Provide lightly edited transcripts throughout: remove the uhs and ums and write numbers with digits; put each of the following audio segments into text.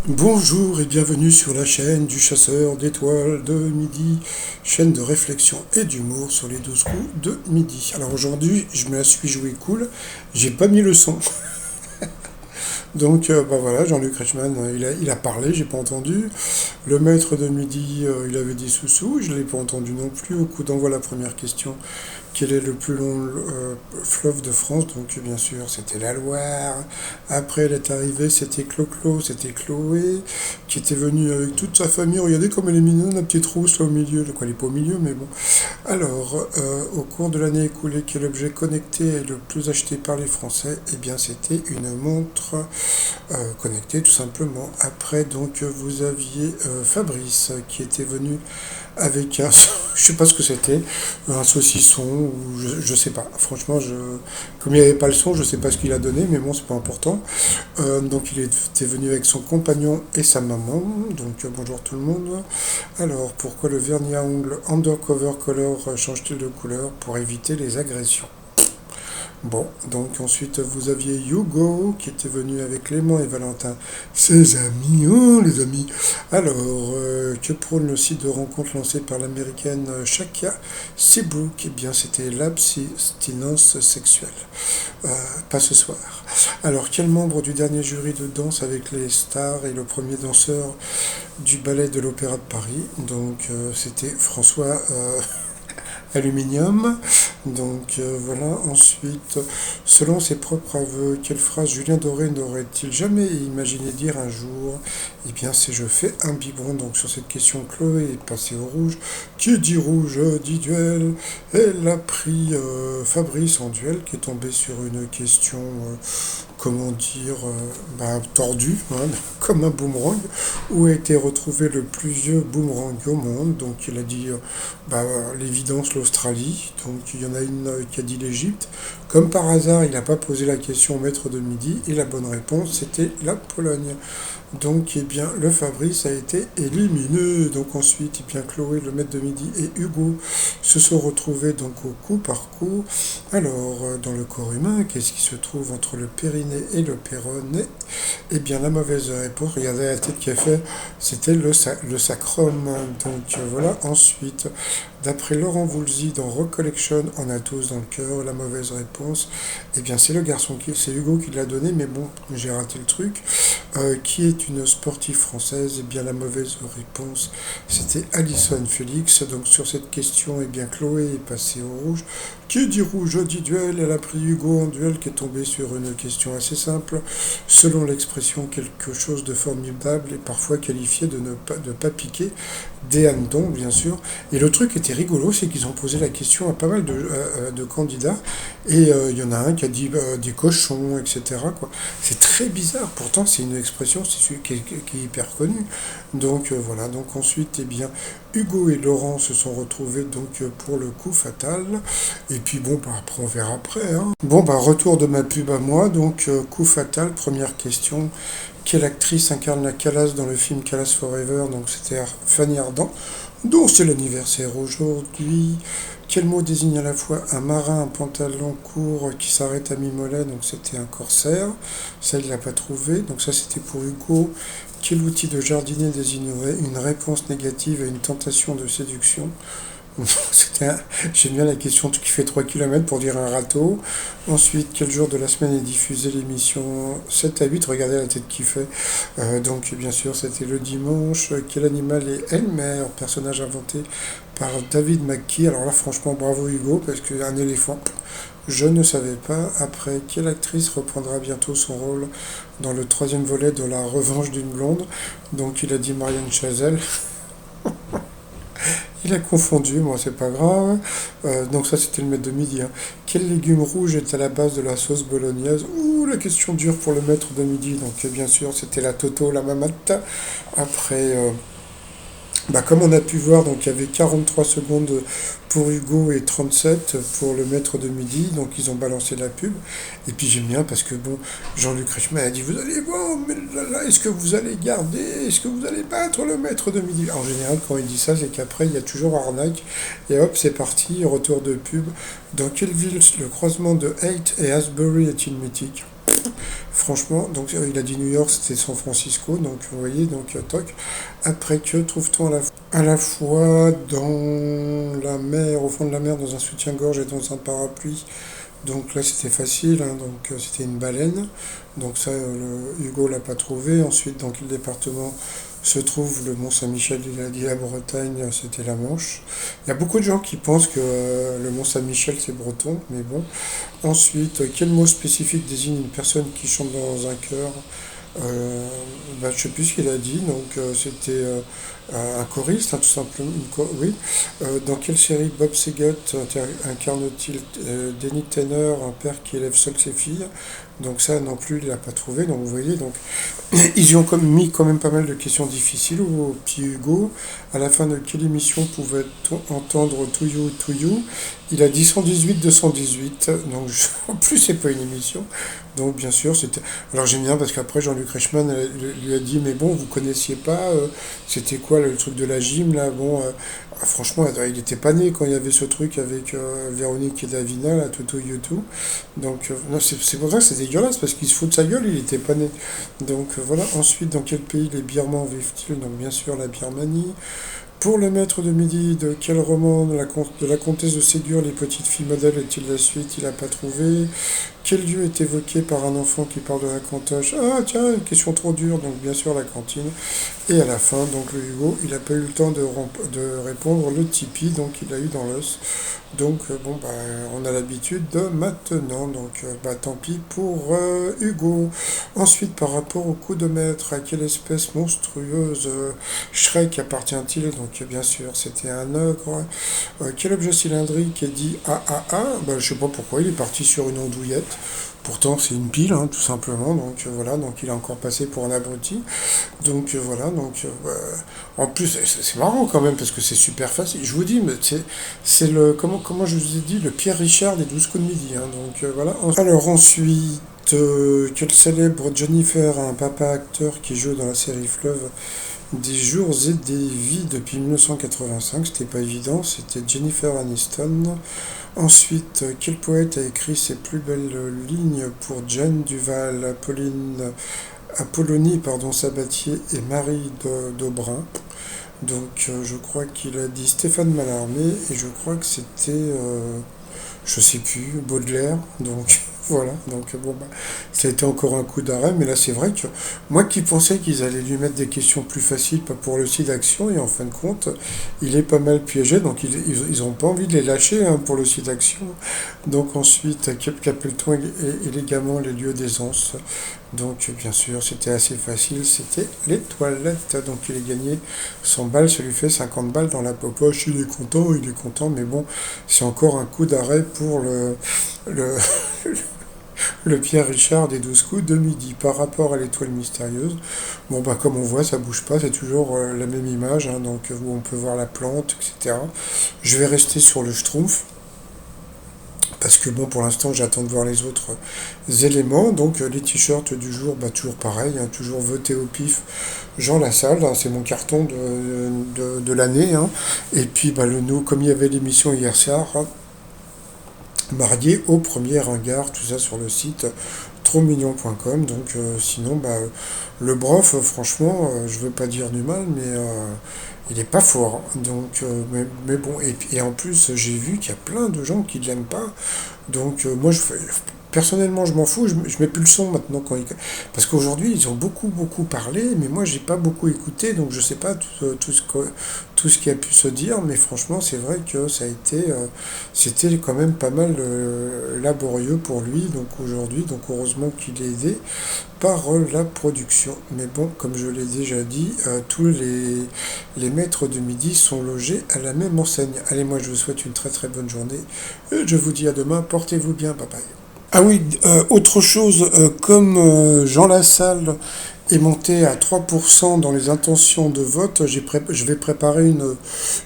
Bonjour et bienvenue sur la chaîne du chasseur d'étoiles de midi, chaîne de réflexion et d'humour sur les 12 coups de midi. Alors aujourd'hui, je me la suis joué cool, j'ai pas mis le son. Donc voilà, Jean-Luc Reichmann, il a parlé, j'ai pas entendu. Le maître de midi, il avait dit sous-sous, je l'ai pas entendu non plus. Au coup d'envoi, la première question, quel est le plus long fleuve de France? Donc bien sûr, c'était la Loire. Après, elle est arrivée, c'était Clo-Clo, c'était Chloé, qui était venue avec toute sa famille. Regardez comme elle est mignonne, la petite rousse là au milieu. Quoi, elle est pas au milieu, mais bon. Alors, au cours de l'année écoulée, quel objet connecté est le plus acheté par les Français? Eh bien, c'était une montre connectée, tout simplement. Après, donc, vous aviez Fabrice qui était venu avec un, je sais pas ce que c'était, un saucisson ou je sais pas. Franchement, comme il n'y avait pas le son, je sais pas ce qu'il a donné, mais bon, c'est pas important. Donc, il était venu avec son compagnon et sa maman. Donc, bonjour tout le monde. Alors, pourquoi le vernis à ongles Undercover Color change-t-il de couleur? Pour éviter les agressions. Bon, donc ensuite vous aviez Hugo qui était venu avec Clément et Valentin, ses amis, oh les amis. Alors, que prône le site de rencontre lancé par l'américaine Shakya Seabrook? Eh bien, c'était l'abstinence sexuelle. Euh, pas ce soir. Alors, quel membre du dernier jury de danse avec les stars est le premier danseur du ballet de l'Opéra de Paris? Donc, c'était François Aluminium. Donc voilà, ensuite, selon ses propres aveux, quelle phrase Julien Doré n'aurait-il jamais imaginé dire un jour? Eh bien, c'est je fais un biberon. Donc sur cette question, Chloé est passée au rouge. Qui dit rouge dit duel. Elle a pris Fabrice en duel, qui est tombé sur une question, comment dire, tordue, hein, comme un boomerang, où a été retrouvé le plus vieux boomerang au monde. Donc il a dit l'évidence, l'Australie. Donc il y en a une qui a dit l'Égypte. Comme par hasard, il n'a pas posé la question au maître de midi et la bonne réponse c'était la Pologne. Donc eh bien le Fabrice a été éliminé. Donc ensuite eh bien Chloé, le maître de midi et Hugo se sont retrouvés donc au coup par coup. Alors dans le corps humain, qu'est-ce qui se trouve entre le périnée et le péroné? Eh bien la mauvaise réponse, regardez la tête qu'il a fait, c'était le sacrum. Donc voilà, ensuite d'après Laurent Voulzy dans Recollection, on a tous dans le cœur la mauvaise réponse. Eh bien, c'est le garçon c'est Hugo qui l'a donné, mais bon, j'ai raté le truc. Qui est une sportive française? Eh bien, la mauvaise réponse, c'était Alison Félix. Donc, sur cette question, eh bien, Chloé est passée au rouge. Qui dit rouge dit duel. Elle a pris Hugo en duel, qui est tombé sur une question assez simple. Selon l'expression, quelque chose de formidable est parfois qualifié de pas piquer des hannetons, bien sûr. Et le truc était rigolo, c'est qu'ils ont posé la question à pas mal de candidats, et il y en a un qui a dit des cochons, etc. Quoi. C'est très bizarre, pourtant c'est une expression c'est celui qui est hyper connue. Donc voilà, donc ensuite, eh bien, Hugo et Laurent se sont retrouvés donc pour le coup fatal. Et puis bon, après on verra après. Hein. Bon, retour de ma pub à moi, donc coup fatal, première question. Quelle actrice incarne la Calas dans le film Calas Forever? Donc c'était Fanny Ardant, dont c'est l'anniversaire aujourd'hui. Quel mot désigne à la fois un marin, un pantalon court qui s'arrête à mi-mollet? Donc c'était un corsaire. Ça, il ne l'a pas trouvé. Donc ça, c'était pour Hugo. Quel outil de jardinier désignerait une réponse négative à une tentation de séduction? J'aime bien la question qui fait 3 km pour dire un râteau. Ensuite, quel jour de la semaine est diffusée l'émission 7 à 8? Regardez la tête qu'il fait. Donc, bien sûr, c'était le dimanche. Quel animal est Elmer? Personnage inventé par David McKee. Alors là, franchement, bravo Hugo, parce qu'un éléphant, je ne savais pas. Après, quelle actrice reprendra bientôt son rôle dans le troisième volet de La Revanche d'une blonde? Donc, il a dit Marianne Chazelle. Il a confondu, moi c'est pas grave. Donc ça c'était le maître de midi. Hein. Quel légume rouge est à la base de la sauce bolognaise? Ouh, la question dure pour le maître de midi. Donc bien sûr c'était la Toto, la mamate. Après, comme on a pu voir, donc il y avait 43 secondes pour Hugo et 37 pour le maître de midi, donc ils ont balancé la pub. Et puis j'aime bien parce que bon, Jean-Luc Reichmann a dit vous allez voir, mais là, est-ce que vous allez garder, est-ce que vous allez battre le maître de midi? En général, quand il dit ça, c'est qu'après il y a toujours arnaque. Et hop, c'est parti, retour de pub. Dans quelle ville le croisement de Haight et Asbury est-il mythique? Franchement, donc il a dit New York, c'était San Francisco, donc vous voyez, donc toc. Après que trouve-t-on à la fois dans la mer, au fond de la mer, dans un soutien-gorge et dans un parapluie? Donc là c'était facile, hein, donc c'était une baleine. Donc ça, Hugo l'a pas trouvé. Ensuite, dans quel département se trouve le Mont Saint-Michel? Il a dit la Bretagne, c'était la Manche. Il y a beaucoup de gens qui pensent que le Mont Saint-Michel c'est breton, mais bon. Ensuite, quel mot spécifique désigne une personne qui chante dans un chœur? Euh, je ne sais plus ce qu'il a dit, donc c'était un choriste, hein, tout simplement. Oui. Dans quelle série Bob Saget incarne-t-il Danny Tanner, un père qui élève seul ses filles? Donc ça non plus, il l'a pas trouvé. Donc vous voyez, donc ils y ont comme mis quand même pas mal de questions difficiles au petit Hugo. À la fin de quelle émission pouvait-on entendre To You? Il a dit 118 218. Donc en plus c'est pas une émission. Donc bien sûr c'était. Alors j'aime bien parce qu'après Jean-Luc Reichmann lui a dit mais bon vous connaissiez pas c'était quoi le truc de la gym là bon franchement il était pas né quand il y avait ce truc avec Véronique et Davina là Toto YouTube donc non, c'est pour ça que c'est dégueulasse parce qu'il se fout de sa gueule il était pas né donc voilà ensuite dans quel pays les Birmans vivent-ils donc bien sûr la Birmanie pour le maître de midi, de quel roman de la comtesse de Ségur, les petites filles modèles est-il la suite? Il n'a pas trouvé. Quel lieu est évoqué par un enfant qui parle de la cantoche? Ah tiens, une question trop dure, donc bien sûr la cantine. Et à la fin, donc le Hugo, il n'a pas eu le temps de répondre le Tipeee, donc il a eu dans l'os. Donc bon, bah, on a l'habitude de maintenant, donc bah, tant pis pour Hugo. Ensuite, par rapport au coup de maître, à quelle espèce monstrueuse Shrek appartient-il? Donc bien sûr, c'était un ogre. Quel objet cylindrique est dit AAA? Bah, je sais pas pourquoi, il est parti sur une andouillette. Pourtant, c'est une pile, hein, tout simplement. Donc voilà, donc il est encore passé pour un abruti. Donc voilà, donc en plus c'est marrant quand même parce que c'est super facile. Je vous dis, mais c'est le comment je vous ai dit le Pierre Richard des 12 coups de midi. Hein, donc voilà. Alors ensuite, quel célèbre Jennifer, un papa acteur qui joue dans la série Fleuve des jours et des vies depuis 1985, c'était pas évident, c'était Jennifer Aniston. Ensuite, quel poète a écrit ses plus belles lignes pour Jeanne Duval, Apollonie pardon, Sabatier et Marie d'Aubrin? Donc je crois qu'il a dit Stéphane Mallarmé et je crois que c'était, je sais plus, Baudelaire. Donc voilà, donc bon, bah, ça a été encore un coup d'arrêt, mais là c'est vrai que moi qui pensais qu'ils allaient lui mettre des questions plus faciles pas pour le site d'action, et en fin de compte, il est pas mal piégé, donc ils ont pas envie de les lâcher hein, pour le site d'action. Donc ensuite, qu'appelle-t-on élégamment les lieux d'aisance? Donc bien sûr, c'était assez facile, c'était les toilettes. Donc il a gagné 100 balles, ça lui fait 50 balles dans la poche, il est content, mais bon, c'est encore un coup d'arrêt pour le, le Pierre Richard des 12 coups de midi. Par rapport à l'étoile mystérieuse, bon bah comme on voit, ça bouge pas, c'est toujours la même image, hein, donc où on peut voir la plante, etc. Je vais rester sur le Schtroumpf. Parce que bon, pour l'instant, j'attends de voir les autres éléments. Donc, les t-shirts du jour, bah, toujours pareil, hein, toujours voté au pif. Jean Lassalle, hein, c'est mon carton de l'année. Hein. Et puis, bah, comme il y avait l'émission hier soir, hein, marié au premier ringard, tout ça sur le site trommignon.com. Donc, sinon, bah, le brof, franchement, je veux pas dire du mal, mais il est pas fort. Donc, mais bon, et en plus, j'ai vu qu'il y a plein de gens qui ne l'aiment pas. Donc, personnellement, je m'en fous. Je mets plus le son maintenant parce qu'aujourd'hui, ils ont beaucoup, beaucoup parlé, mais moi, j'ai pas beaucoup écouté, donc je sais pas tout ce qui a pu se dire. Mais franchement, c'est vrai que c'était quand même pas mal laborieux pour lui. Donc aujourd'hui, donc heureusement qu'il est aidé par la production. Mais bon, comme je l'ai déjà dit, tous les maîtres de midi sont logés à la même enseigne. Allez, moi je vous souhaite une très très bonne journée. Et je vous dis à demain, portez-vous bien, bye bye. Ah oui, autre chose, comme Jean Lassalle est monté à 3% dans les intentions de vote, je vais préparer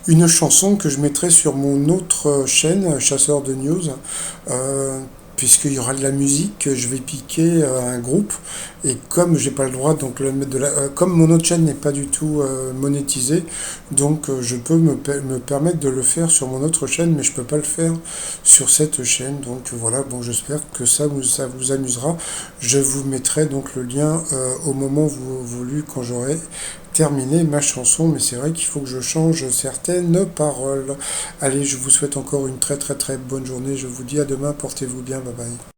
une chanson que je mettrai sur mon autre chaîne, Chasseur de News. Puisqu'il y aura de la musique, je vais piquer un groupe Et comme j'ai pas le droit, donc le mettre comme mon autre chaîne n'est pas du tout monétisée, donc je peux me permettre de le faire sur mon autre chaîne, mais je peux pas le faire sur cette chaîne. Donc voilà, bon, j'espère que ça vous amusera. Je vous mettrai donc le lien au moment voulu quand j'aurai terminé ma chanson, mais c'est vrai qu'il faut que je change certaines paroles. Allez, je vous souhaite encore une très très très bonne journée. Je vous dis à demain, portez-vous bien, bye bye.